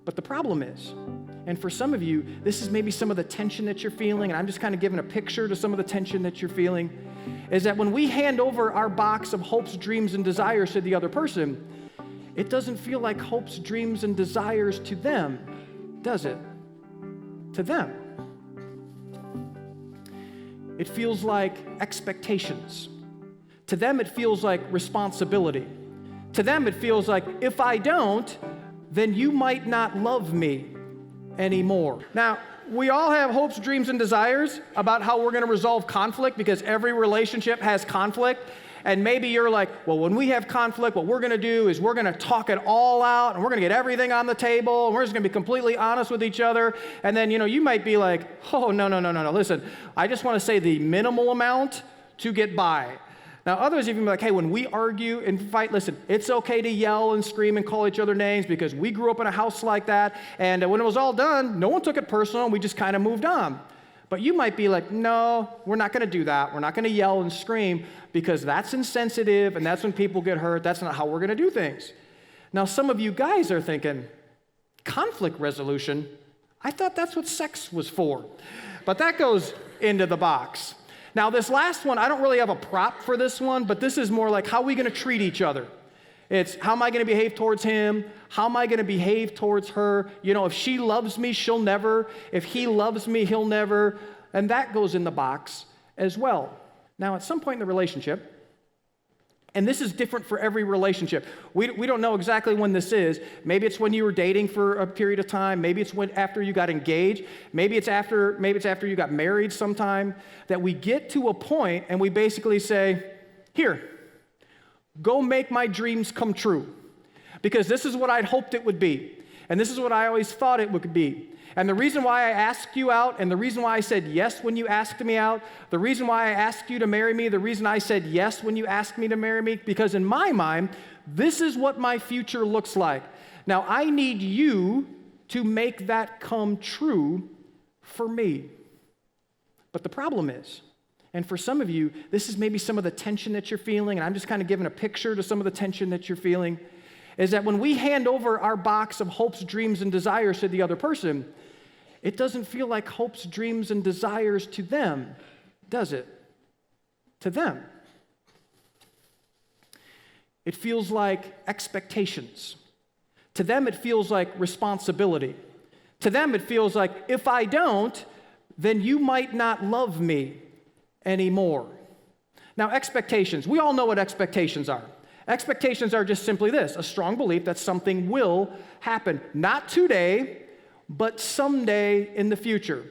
But the problem is, and for some of you, this is maybe some of the tension that you're feeling, and I'm just kind of giving a picture to some of the tension that you're feeling, is that when we hand over our box of hopes, dreams, and desires to the other person, it doesn't feel like hopes, dreams, and desires to them, does it? To them. It feels like expectations. To them, it feels like responsibility. To them, it feels like, if I don't, then you might not love me anymore. Now, we all have hopes, dreams, and desires about how we're going to resolve conflict, because every relationship has conflict. And maybe you're like, well, when we have conflict, what we're going to do is we're going to talk it all out, and we're going to get everything on the table, and we're just going to be completely honest with each other. And then, you might be like, oh, no. Listen, I just want to say the minimal amount to get by. Now, others even be like, hey, when we argue and fight, listen, it's okay to yell and scream and call each other names, because we grew up in a house like that, and when it was all done, no one took it personal, and we just kind of moved on. But you might be like, no, we're not going to do that. We're not going to yell and scream, because that's insensitive, and that's when people get hurt. That's not how we're going to do things. Now, some of you guys are thinking, conflict resolution? I thought that's what sex was for. But that goes into the box. Now, this last one, I don't really have a prop for this one, but this is more like, how are we going to treat each other? It's, how am I going to behave towards him? How am I going to behave towards her? If she loves me, she'll never. If he loves me, he'll never. And that goes in the box as well. Now, at some point in the relationship, and this is different for every relationship. We don't know exactly when this is. Maybe it's when you were dating for a period of time. Maybe it's after you got engaged. Maybe it's after you got married sometime, that we get to a point and we basically say, here, go make my dreams come true. Because this is what I'd hoped it would be. And this is what I always thought it would be. And the reason why I asked you out, and the reason why I said yes when you asked me out, the reason why I asked you to marry me, the reason I said yes when you asked me to marry me, because in my mind, this is what my future looks like. Now, I need you to make that come true for me. But the problem is, and for some of you, this is maybe some of the tension that you're feeling, and I'm just kind of giving a picture to some of the tension that you're feeling, is that when we hand over our box of hopes, dreams, and desires to the other person, it doesn't feel like hopes, dreams, and desires to them, does it? To them. It feels like expectations. To them, it feels like responsibility. To them, it feels like, if I don't, then you might not love me anymore. Now, expectations. We all know what expectations are. Expectations are just simply this: a strong belief that something will happen. Not today, but someday in the future.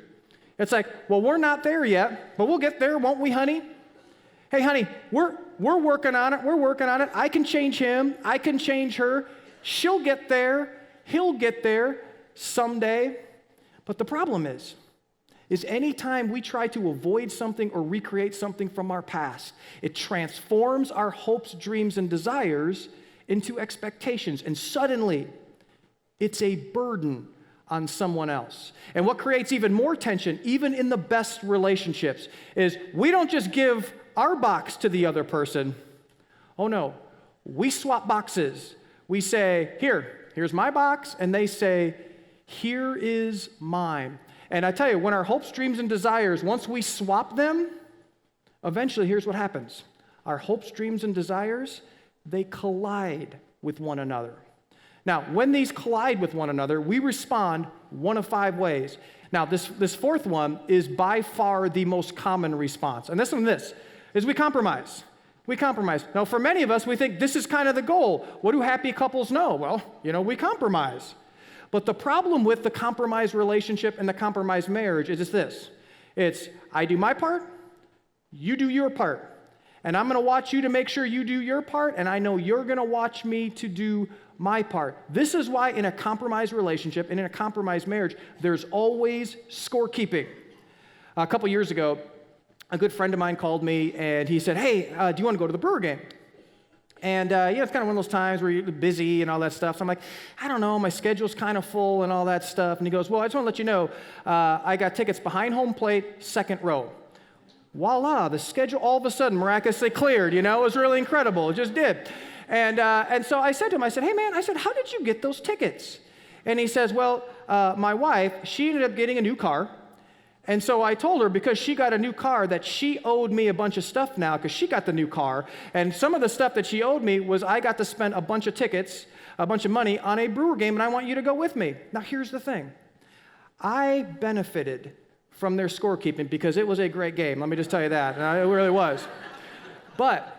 It's like, well, we're not there yet, but we'll get there, won't we, honey? Hey, honey, we're working on it. We're working on it. I can change him. I can change her. She'll get there. He'll get there someday. But the problem is anytime we try to avoid something or recreate something from our past, it transforms our hopes, dreams, and desires into expectations. And suddenly, it's a burden on someone else. And what creates even more tension, even in the best relationships, is we don't just give our box to the other person. Oh no, we swap boxes. We say, here's my box, and they say, here is mine. And I tell you, when our hopes, dreams, and desires, once we swap them, eventually here's what happens. Our hopes, dreams, and desires, they collide with one another. Now, when these collide with one another, we respond one of 5 ways. Now, this fourth one is by far the most common response. And this is we compromise. We compromise. Now, for many of us, we think this is kind of the goal. What do happy couples know? Well, we compromise. But the problem with the compromise relationship and the compromise marriage is this. It's, I do my part, you do your part. And I'm going to watch you to make sure you do your part, and I know you're going to watch me to do my part. This is why in a compromise relationship and in a compromise marriage, there's always scorekeeping. A couple years ago, a good friend of mine called me, and he said, hey, do you want to go to the Brewer game? And, it's kind of one of those times where you're busy and all that stuff. So I'm like, I don't know, my schedule's kind of full and all that stuff. And he goes, well, I just want to let you know, I got tickets behind home plate, second row. Voila, the schedule all of a sudden miraculously cleared, It was really incredible. It just did. And so I said to him, hey, man, how did you get those tickets? And he says, well, my wife, she ended up getting a new car. And so I told her, because she got a new car, that she owed me a bunch of stuff now because she got the new car. And some of the stuff that she owed me was I got to spend a bunch of tickets, a bunch of money on a Brewer game, and I want you to go with me. Now, here's the thing. I benefited from their scorekeeping because it was a great game. Let me just tell you that. It really was. But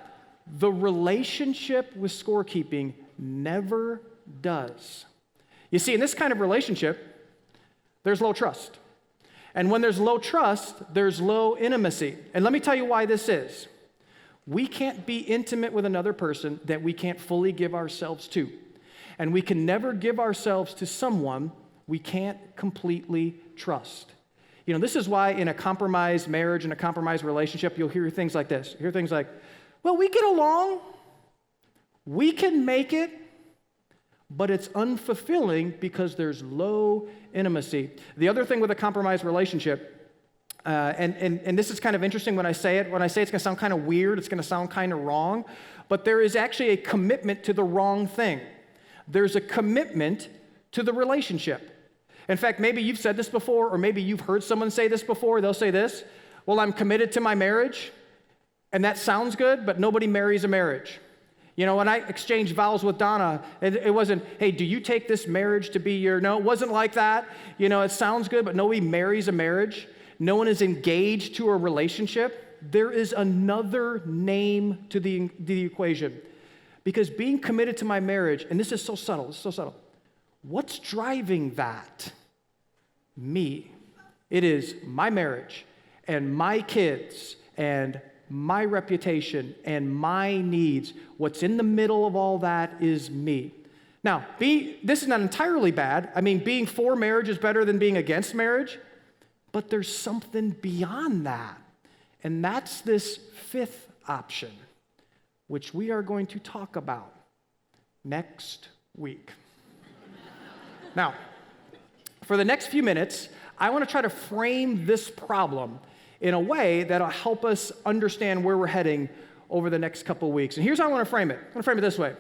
the relationship with scorekeeping never does. You see, in this kind of relationship, there's low trust. And when there's low trust, there's low intimacy. And let me tell you why this is. We can't be intimate with another person that we can't fully give ourselves to. And we can never give ourselves to someone we can't completely trust. You know, this is why in a compromised marriage and a compromised relationship, you'll hear things like this. You hear things like, well, we get along, we can make it, but it's unfulfilling because there's low intimacy. The other thing with a compromised relationship, and this is kind of interesting when I say it. When I say it's going to sound kind of weird, it's going to sound kind of wrong, but there is actually a commitment to the wrong thing. There's a commitment to the relationship. In fact, maybe you've said this before, or maybe you've heard someone say this before. They'll say this, well, I'm committed to my marriage, and that sounds good, but nobody marries a marriage. You know, when I exchanged vows with Donna, it wasn't, hey, do you take this marriage to be your, no, it wasn't like that. You know, it sounds good, but nobody marries a marriage. No one is engaged to a relationship. There is another name to the equation. Because being committed to my marriage, and this is so subtle, what's driving that? Me. It is my marriage and my kids and my reputation and my needs. What's in the middle of all that is me. Now, this is not entirely bad. I mean, being for marriage is better than being against marriage, but there's something beyond that. And that's this fifth option, which we are going to talk about next week. Now, for the next few minutes, I want to try to frame this problem in a way that'll help us understand where we're heading over the next couple of weeks. And here's how I want to frame it. I'm going to frame it this way.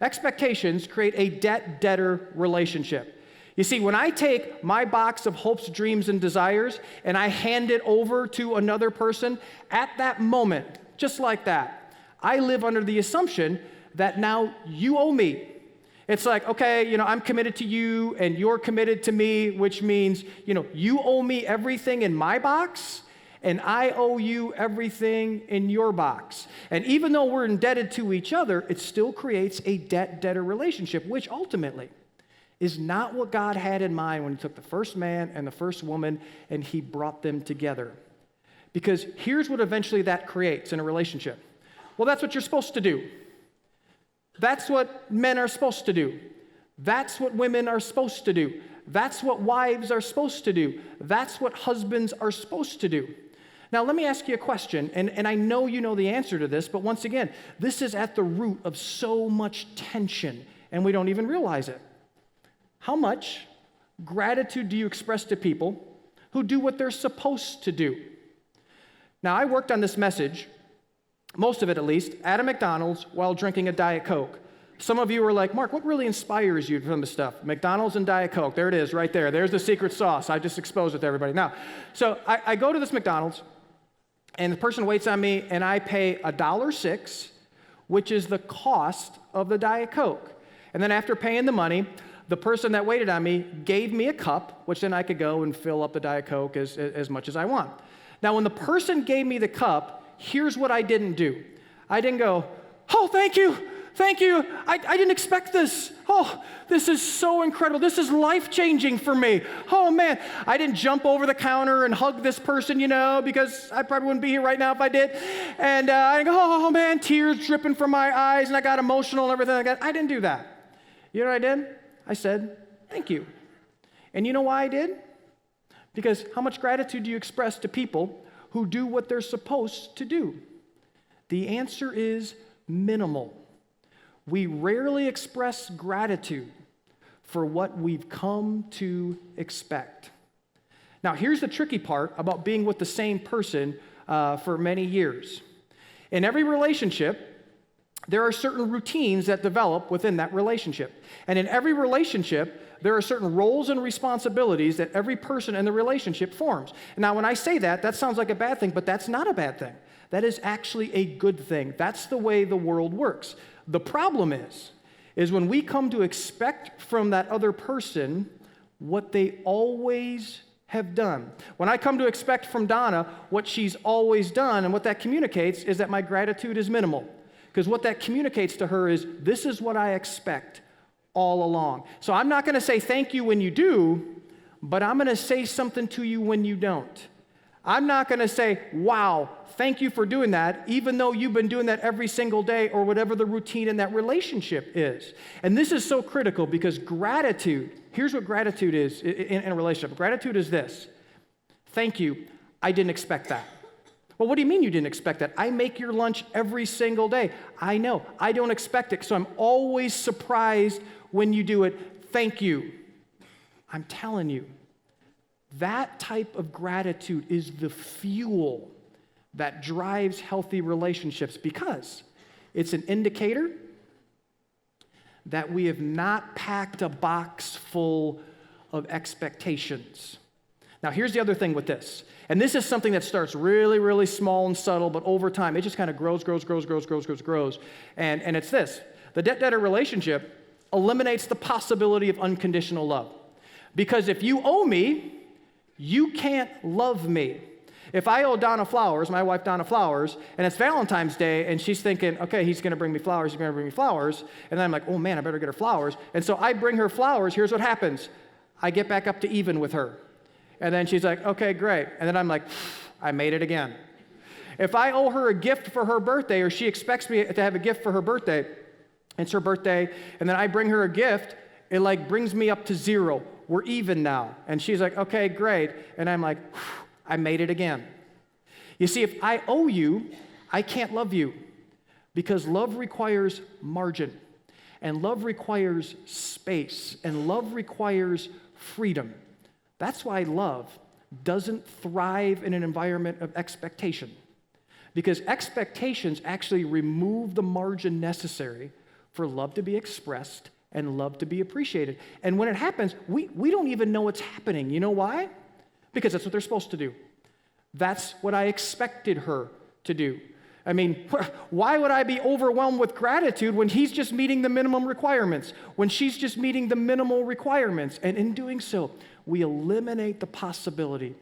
Expectations create a debt-debtor relationship. You see, when I take my box of hopes, dreams, and desires, and I hand it over to another person, at that moment, just like that, I live under the assumption that now you owe me. It's like, okay, you know, I'm committed to you, and you're committed to me, which means, you know, you owe me everything in my box, and I owe you everything in your box. And even though we're indebted to each other, it still creates a debt-debtor relationship, which ultimately is not what God had in mind when he took the first man and the first woman and he brought them together. Because here's what eventually that creates in a relationship. Well, that's what you're supposed to do. That's what men are supposed to do. That's what women are supposed to do. That's what wives are supposed to do. That's what husbands are supposed to do. Now, let me ask you a question, and I know you know the answer to this, but once again, this is at the root of so much tension, and we don't even realize it. How much gratitude do you express to people who do what they're supposed to do? Now, I worked on this message, most of it at least, at a McDonald's while drinking a Diet Coke. Some of you were like, Mark, what really inspires you from this stuff? McDonald's and Diet Coke. There it is, right there. There's the secret sauce. I just exposed it to everybody. Now, so I go to this McDonald's, and the person waits on me, and I pay $1.06, which is the cost of the Diet Coke. And then after paying the money, the person that waited on me gave me a cup, which then I could go and fill up the Diet Coke as much as I want. Now, when the person gave me the cup, here's what I didn't do. I didn't go, oh, thank you. I didn't expect this. Oh, this is so incredible. This is life-changing for me. Oh, man. I didn't jump over the counter and hug this person, you know, because I probably wouldn't be here right now if I did. And I go, oh, man, tears dripping from my eyes, and I got emotional and everything like that. I didn't do that. You know what I did? I said, thank you. And you know why I did? Because how much gratitude do you express to people who do what they're supposed to do? The answer is minimal. We rarely express gratitude for what we've come to expect. Now, here's the tricky part about being with the same person for many years. In every relationship, there are certain routines that develop within that relationship. And in every relationship, there are certain roles and responsibilities that every person in the relationship forms. Now, when I say that, that sounds like a bad thing, but that's not a bad thing. That is actually a good thing. That's the way the world works. The problem is when we come to expect from that other person what they always have done. When I come to expect from Donna what she's always done, and what that communicates is that my gratitude is minimal. Because what that communicates to her is, this is what I expect all along. So I'm not going to say thank you when you do, but I'm going to say something to you when you don't. I'm not going to say, wow, thank you for doing that, even though you've been doing that every single day or whatever the routine in that relationship is. And this is so critical because gratitude, here's what gratitude is in a relationship. Gratitude is this: thank you, I didn't expect that. Well, what do you mean you didn't expect that? I make your lunch every single day. I know, I don't expect it, so I'm always surprised when you do it. Thank you. I'm telling you, that type of gratitude is the fuel that drives healthy relationships because it's an indicator that we have not packed a box full of expectations. Now, here's the other thing with this. And this is something that starts really, really small and subtle, but over time, it just kind of grows. And it's this. The debt-debtor relationship eliminates the possibility of unconditional love. Because if you owe me, you can't love me. If I owe Donna flowers, my wife Donna flowers, and it's Valentine's Day, and she's thinking, okay, he's going to bring me flowers, and then I'm like, oh man, I better get her flowers. And so I bring her flowers. Here's what happens. I get back up to even with her. And then she's like, okay, great. And then I'm like, I made it again. If I owe her a gift for her birthday, or she expects me to have a gift for her birthday, it's her birthday, and then I bring her a gift, it like brings me up to zero. We're even now. And she's like, okay, great. And I'm like, I made it again. You see, if I owe you, I can't love you because love requires margin, and love requires space, and love requires freedom. That's why love doesn't thrive in an environment of expectation, because expectations actually remove the margin necessary for love to be expressed and love to be appreciated. And when it happens, we don't even know it's happening. You know why? Because that's what they're supposed to do. That's what I expected her to do. I mean, why would I be overwhelmed with gratitude when he's just meeting the minimum requirements, when she's just meeting the minimal requirements? And in doing so, we eliminate the possibility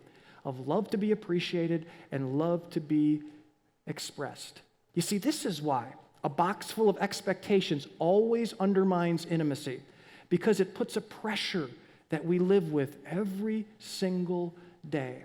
of love to be appreciated and love to be expressed. You see, this is why a box full of expectations always undermines intimacy, because it puts a pressure that we live with every single day.